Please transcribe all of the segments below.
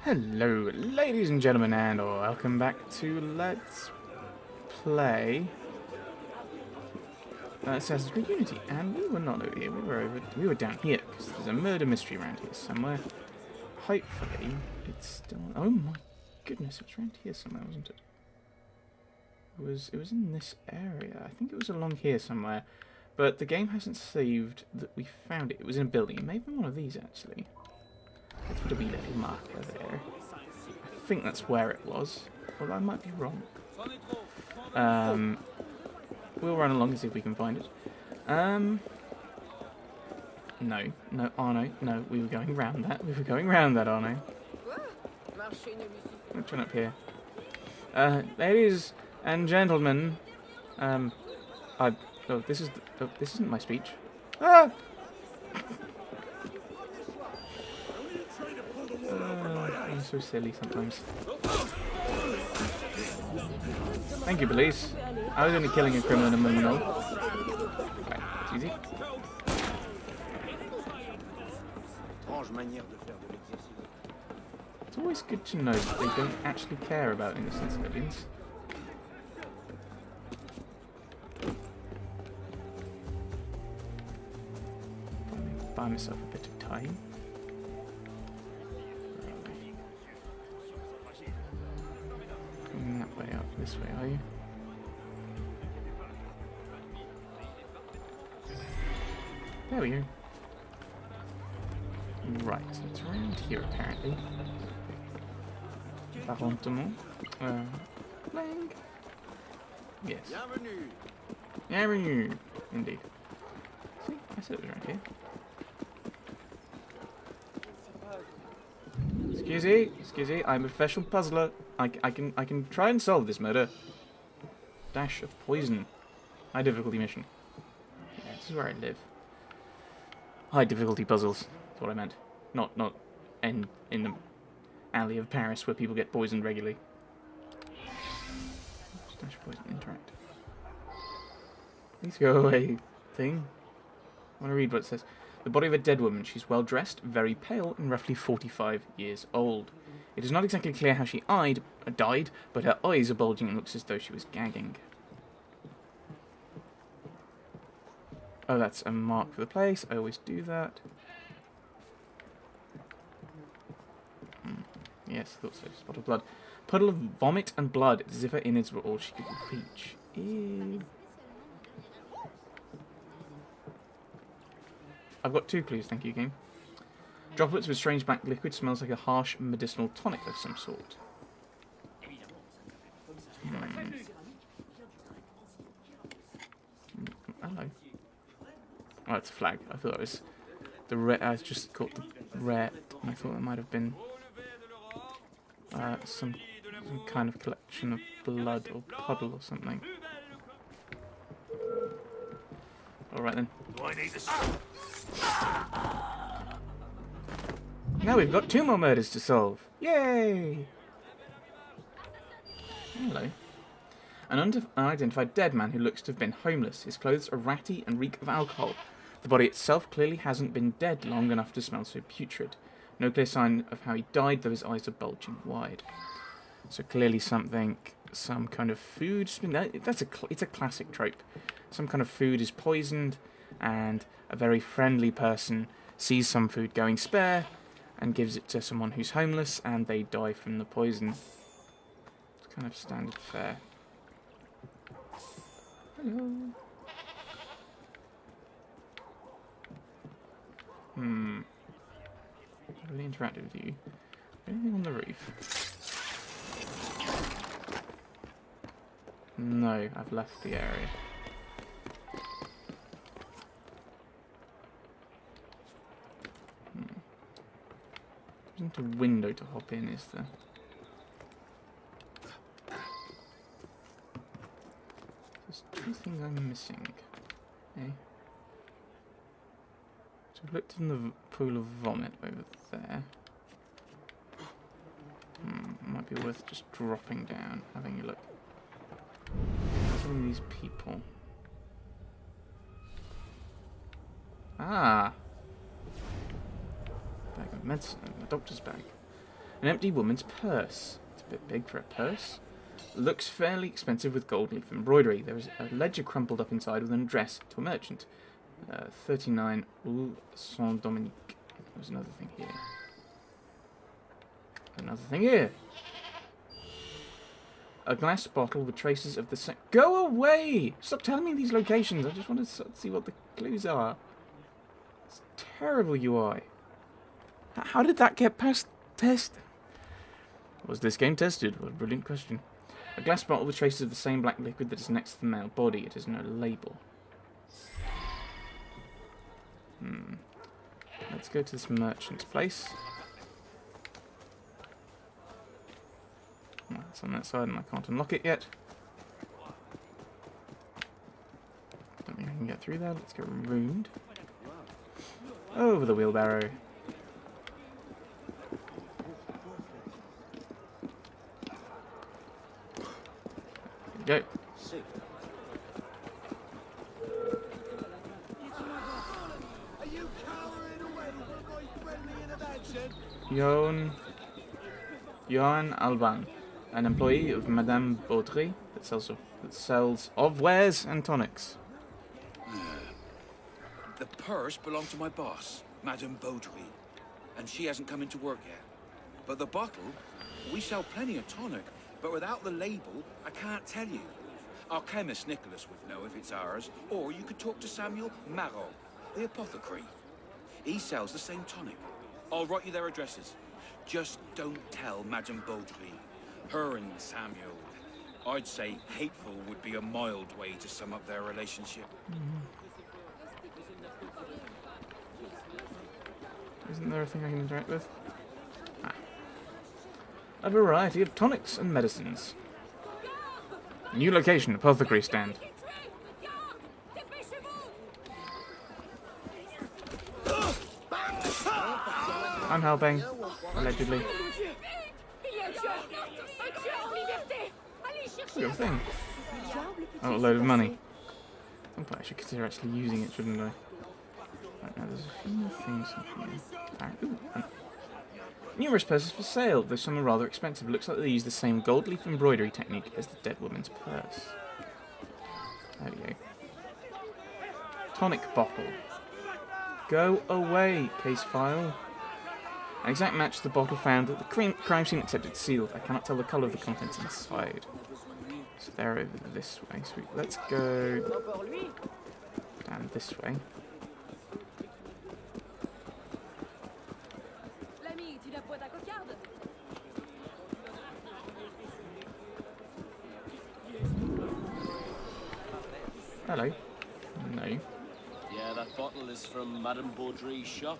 Hello, ladies and gentlemen, and welcome back to Let's Play Assassin's Creed Unity. And we were not over here; we were down here because there's a murder mystery around here somewhere. Hopefully, it's still. Oh my goodness, it was around here somewhere, wasn't it? It was in this area. I think it was along here somewhere, but the game hasn't saved that we found it. It was in a building. It may have been one of these actually. Let's put a wee little marker there. I think that's where it was, although I might be wrong. We'll run along and see if we can find it. No, Arno, no, we were going round that. We were going round that, Arno. Which one up here? Ladies and gentlemen, this isn't my speech. Ah! I'm so silly sometimes. Thank you, police. I was only killing a criminal in a criminal. Right, it's easy. It's always good to know that they don't actually care about innocent civilians. Probably buy myself a bit of time. That way up, this way, are you? There we go. Right, so it's around here apparently. Apparemment. Playing? Yes. Bienvenue! Indeed. See, I said it was around here. Excuse me, I'm a professional puzzler. I can try and solve this murder. Dash of poison. High difficulty mission. Yeah, this is where I live. High difficulty puzzles. That's what I meant. Not in the alley of Paris where people get poisoned regularly. Dash of poison. Interact. Please go away. Thing. I want to read what it says. The body of a dead woman. She's well dressed, very pale, and roughly 45 years old. It is not exactly clear how she died, but her eyes are bulging and looks as though she was gagging. Oh, that's a mark for the place. I always do that. Yes, I thought so. Spot of blood. Puddle of vomit and blood. Ziffer innards were all she could reach. Ew. I've got 2 clues, thank you, game. Droplets with strange black liquid smells like a harsh medicinal tonic of some sort. Hello. Oh, it's a flag. I thought it was the red. I just caught the red, and I thought it might have been some kind of collection of blood or puddle or something. All right then. Now we've got 2 more murders to solve. Yay! Hello. An unidentified dead man who looks to have been homeless. His clothes are ratty and reek of alcohol. The body itself clearly hasn't been dead long enough to smell so putrid. No clear sign of how he died, though his eyes are bulging wide. So clearly some kind of food. It's a classic trope. Some kind of food is poisoned, and a very friendly person sees some food going spare and gives it to someone who's homeless, and they die from the poison. It's kind of standard fare. Hello. I really interacted with you. Anything on the roof? No, I've left the area. There isn't a window to hop in, is there? There's 2 things I'm missing. Okay. So I've looked in the pool of vomit over there. Might be worth just dropping down, having a look. Killing these people. Ah! Bag of medicine, a doctor's bag. An empty woman's purse. It's a bit big for a purse. Looks fairly expensive with gold leaf embroidery. There is a ledger crumpled up inside with an address to a merchant. 39 Rue Saint-Dominique. There's another thing here. Another thing here. A glass bottle with traces of the same... Go away! Stop telling me these locations. I just want to see what the clues are. It's terrible UI. How did that get past test? Was this game tested? What a brilliant question. A glass bottle with traces of the same black liquid that is next to the male body. It has no label. Let's go to this merchant's place. Well, it's on that side and I can't unlock it yet. Don't think I can get through there. Let's go ruined. Over the wheelbarrow. There we go. Johan Alban, an employee of Madame Baudry that sells of wares and tonics. The purse belonged to my boss, Madame Baudry, and she hasn't come into work yet. But the bottle, we sell plenty of tonic, but without the label, I can't tell you. Our chemist Nicholas would know if it's ours, or you could talk to Samuel Marot, the apothecary. He sells the same tonic. I'll write you their addresses. Just don't tell Madame Baudry. Her and Samuel, I'd say hateful would be a mild way to sum up their relationship. Isn't there a thing I can interact with? A variety of tonics and medicines. New location, apothecary stand. I'm helping, allegedly. Look at the thing. Oh, a load of money. I should consider actually using it, shouldn't I? Right, now there's a few more things in here. Ooh, numerous purses for sale, though some are rather expensive. Looks like they use the same gold leaf embroidery technique as the dead woman's purse. There we go. Tonic bottle. Go away, case file. An exact match to the bottle found at the crime scene, except it's sealed. I cannot tell the colour of the contents inside. So they're over this way. Sweet. Let's go down this way. Hello. No. Yeah, that bottle is from Madame Baudry's shop.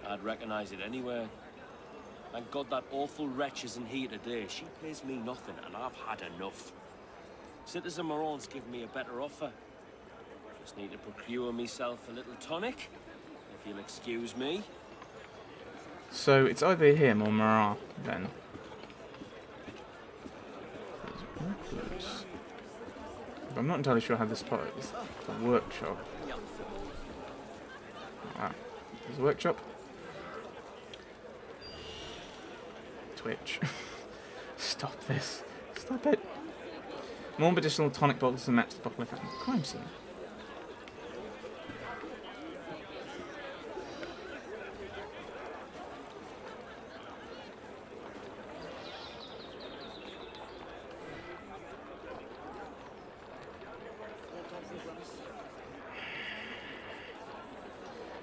I'd recognise it anywhere. Thank God that awful wretch isn't here today. She pays me nothing, and I've had enough. Citizen Moran's given me a better offer. Just need to procure myself a little tonic, if you'll excuse me. So it's either him or Moran, then. I'm not entirely sure how this part is. The workshop. Wow. There's a workshop. Twitch. Stop this. Stop it. More medicinal tonic bottles to match the bottle I found at the crime scene.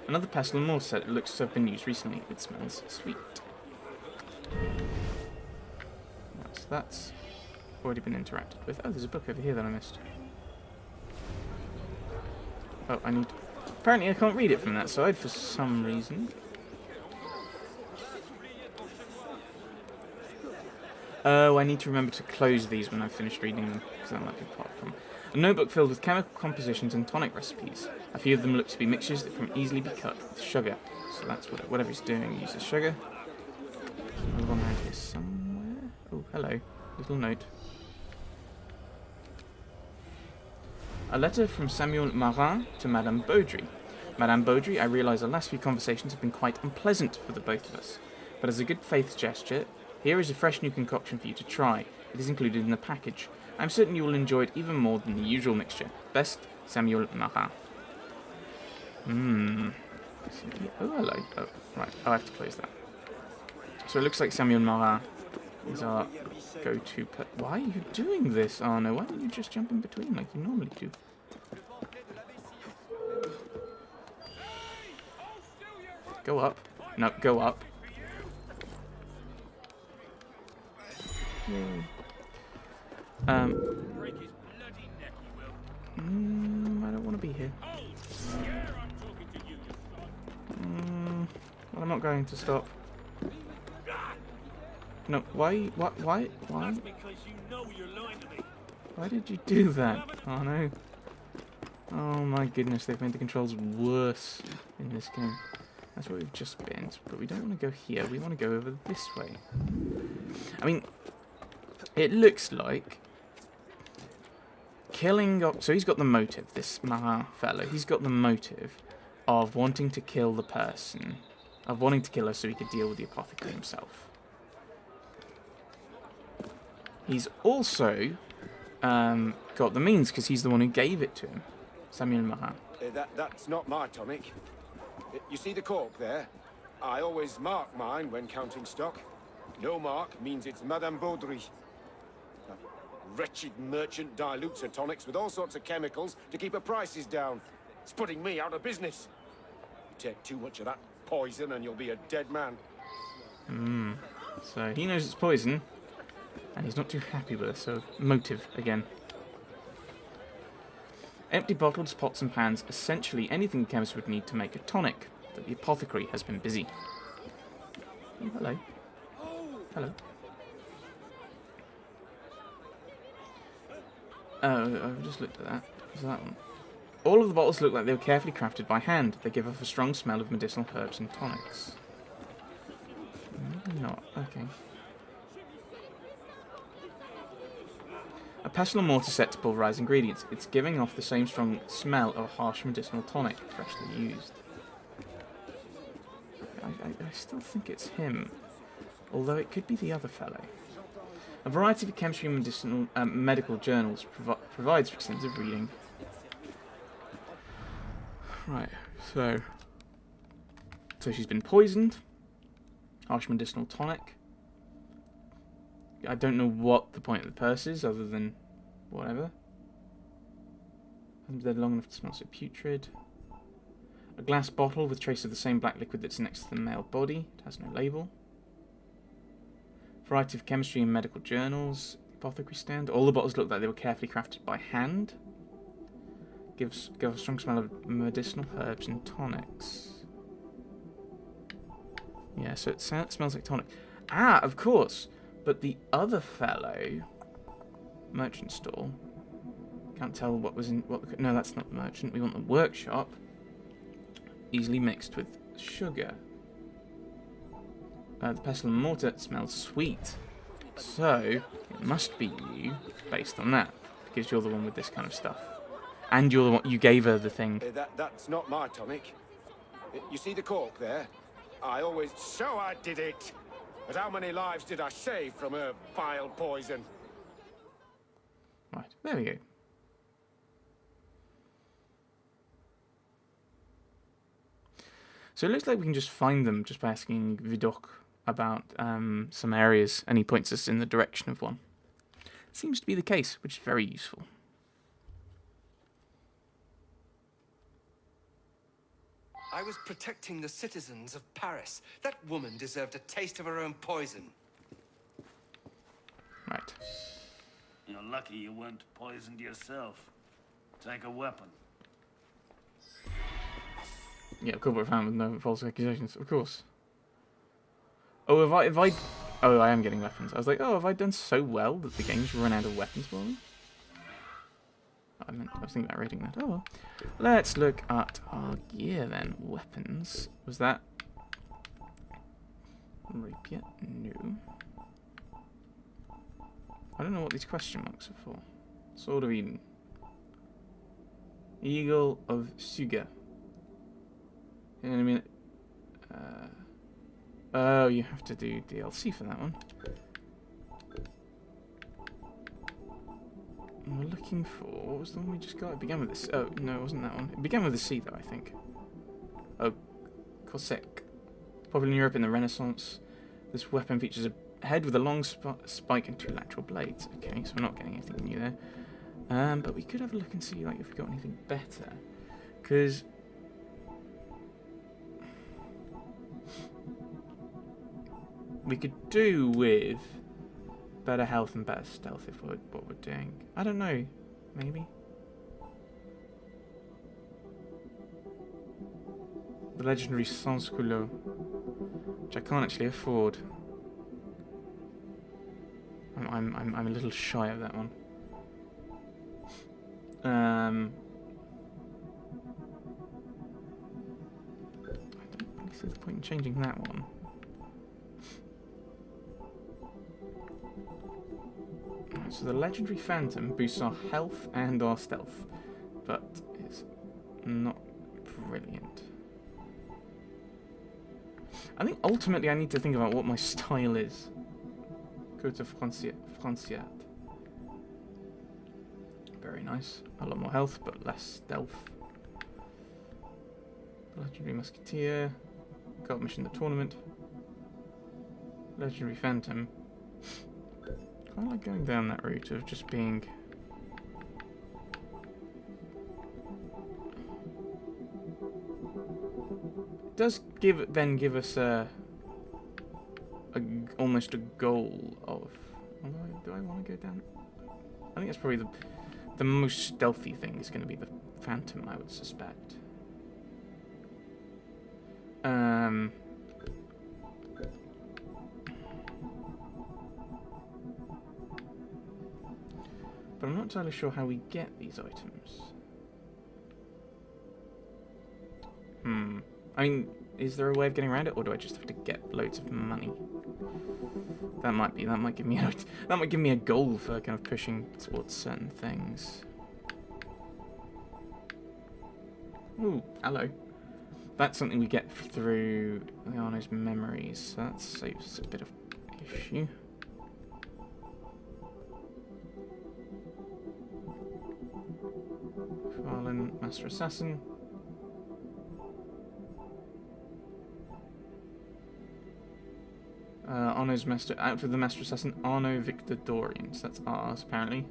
Another pestle and mortar set. It looks to have been used recently. It smells sweet. So that's already been interacted with. Oh, there's a book over here that I missed. Oh, I need... Apparently I can't read it from that side for some reason. Oh, I need to remember to close these when I've finished reading them, because that might be part of them. A notebook filled with chemical compositions and tonic recipes. A few of them look to be mixtures that can easily be cut with sugar. So that's whatever he's doing, he uses sugar. Move on around here somewhere. Oh, hello. Little note. A letter from Samuel Marin to Madame Baudry. Madame Baudry, I realise our last few conversations have been quite unpleasant for the both of us. But as a good faith gesture, Here is a fresh new concoction for you to try. It is included in the package. I'm certain you will enjoy it even more than the usual mixture. Best, Samuel Marin. Oh, hello. Oh, right. I have to close that. So it looks like Samuel Marin is our go-to. Why are you doing this, Arno? Why don't you just jump in between like you normally do? Go up. No, go up. Yay. I don't want to be here. Well, I'm not going to stop. No, why? Why? Why did you do that? Oh no. Oh my goodness, they've made the controls worse in this game. That's where we've just been, but we don't want to go here. We want to go over this way. I mean, it looks like killing... So he's got the motive, this Marin fellow. He's got the motive of wanting to kill the person. Of wanting to kill her so he could deal with the apothecary himself. He's also got the means because he's the one who gave it to him. Samuel Marin. That's not my tonic. You see the cork there? I always mark mine when counting stock. No mark means it's Madame Baudry. That wretched merchant dilutes her tonics with all sorts of chemicals to keep her prices down. It's putting me out of business. You take too much of that poison and you'll be a dead man. So he knows it's poison, and he's not too happy with it, so motive again. Empty bottles, pots and pans, essentially anything a chemist would need to make a tonic, but the apothecary has been busy. Oh, hello. Hello. Oh, I've just looked at that. What's that one? All of the bottles look like they were carefully crafted by hand. They give off a strong smell of medicinal herbs and tonics. Maybe not. Okay. A pestle and mortar set to pulverize ingredients. It's giving off the same strong smell of a harsh medicinal tonic, freshly used. I still think it's him, although it could be the other fellow. A variety of chemistry and medicinal medical journals provides for extensive reading. Right, so she's been poisoned. Harsh medicinal tonic. I don't know what the point of the purse is, other than whatever. Hasn't been dead long enough to smell so putrid. A glass bottle with trace of the same black liquid that's next to the male body. It has no label. Variety of chemistry and medical journals. Apothecary stand. All the bottles look like they were carefully crafted by hand. Give a strong smell of medicinal herbs and tonics. Yeah, so it smells like tonic. Ah, of course. But the other fellow, merchant stall, can't tell what was in what. No, that's not the merchant. We want the workshop. Easily mixed with sugar. The pestle and mortar smells sweet, so it must be you, based on that, because you're the one with this kind of stuff, and you're the one. You gave her the thing. That's not my tonic. You see the cork there? I always. So I did it. But how many lives did I save from her vile poison? Right, there we go. So it looks like we can just find them just by asking Vidocq about some areas, and he points us in the direction of one. Seems to be the case, which is very useful. I was protecting the citizens of Paris. That woman deserved a taste of her own poison. Right. You're lucky you weren't poisoned yourself. Take a weapon. Yeah, culprit found with no false accusations, of course. Oh, have I... Oh, I am getting weapons. I was like, oh, have I done so well that the game's run out of weapons for me? I was thinking about rating that. Oh well. Let's look at our gear then. Weapons. Was that rapier? No. I don't know what these question marks are for. Sword of Eden. Eagle of Suga. In a minute. Oh, you have to do DLC for that one. And we're looking for... What was the one we just got? It began with this... Oh, no, it wasn't that one. It began with a C, though, I think. Oh, Cossack. Popular in Europe in the Renaissance. This weapon features a head with a long spike and 2 lateral blades. Okay, so we're not getting anything new there. But we could have a look and see like if we've got anything better. Because... we could do with better health and better stealth if we're what we're doing. I don't know. Maybe. The legendary sans culotte, which I can't actually afford. I'm a little shy of that one. I don't really see the point in changing that one. Right, so the legendary phantom boosts our health and our stealth, but it's not brilliant. I think ultimately I need to think about what my style is. Cote Franciat. Very nice. A lot more health, but less stealth. Legendary Musketeer. Gold mission in the tournament. Legendary Phantom. I like going down that route of just being... It does give us almost a goal of... Do I want to go down? I think that's probably the most stealthy thing is going to be the Phantom, I would suspect. But I'm not entirely sure how we get these items. I mean, is there a way of getting around it, or do I just have to get loads of money? That might give me a goal for kind of pushing towards certain things. Ooh, hello. That's something we get through Liana's memories, so that saves us a bit of issue. Fallen Master Assassin. Arno's Master... Outfit of the Master Assassin, Arno Victor Dorian. So that's ours, apparently.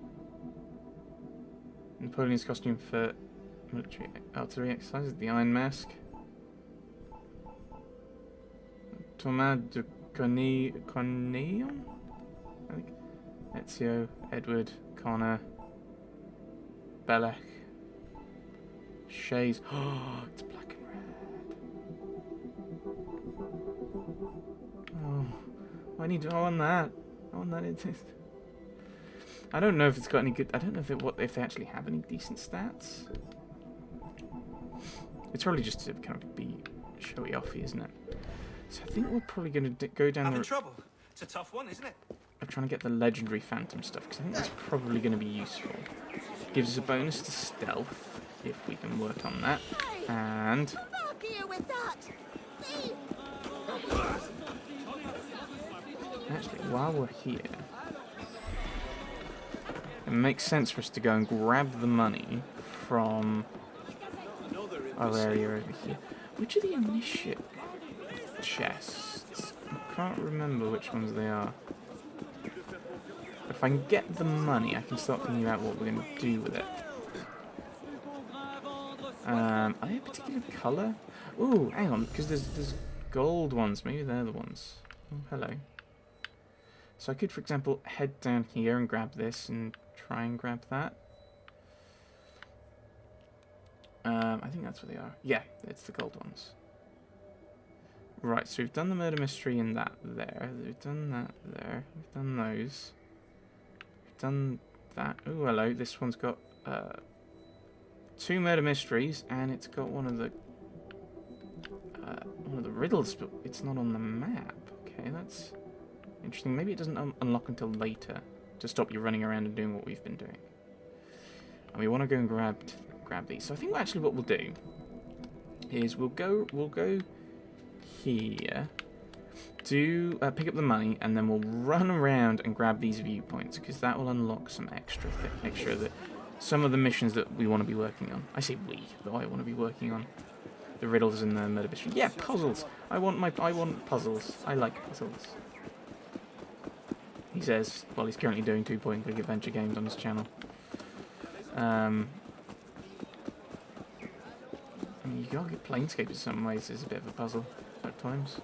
Napoleon's costume for military artillery exercises, the Iron Mask. Thomas de Corneillon? I think. Ezio, Edward, Connor, Belek, Shays. Oh, it's black and red. Oh, I want that. I want that. I don't know if it's got any good. I don't know if they actually have any decent stats. It's probably just to kind of be showy offy, isn't it? So I think we're probably going to go down Having trouble? It's a tough one, isn't it? I'm trying to get the legendary phantom stuff because I think that's probably going to be useful. Gives us a bonus to stealth if we can work on that, and actually, while we're here, it makes sense for us to go and grab the money from our area over here. Which are the initiate chests? I can't remember which ones they are. If I can get the money, I can start thinking about what we're going to do with it. Are they a particular colour? Ooh, hang on, because there's gold ones. Maybe they're the ones. Oh, hello. So I could, for example, head down here and grab this and try and grab that. I think that's what they are. Yeah, it's the gold ones. Right, so we've done the murder mystery in that there. We've done that there. We've done those. We've done that. Oh, hello. This one's got 2 murder mysteries, and it's got one of the riddles, but it's not on the map. Okay, that's interesting. Maybe it doesn't unlock until later to stop you running around and doing what we've been doing. And we want to go and grab these. So I think actually what we'll do is we'll go here, do pick up the money, and then we'll run around and grab these viewpoints, because that will unlock some some of the missions that we want to be working on. I say we, though I want to be working on. The riddles and the murder mystery. Yeah, puzzles. I want puzzles. I like puzzles. He says, well, he's currently doing 2 point click adventure games on his channel. I mean, you gotta get Planescape in some ways is a bit of a puzzle at times.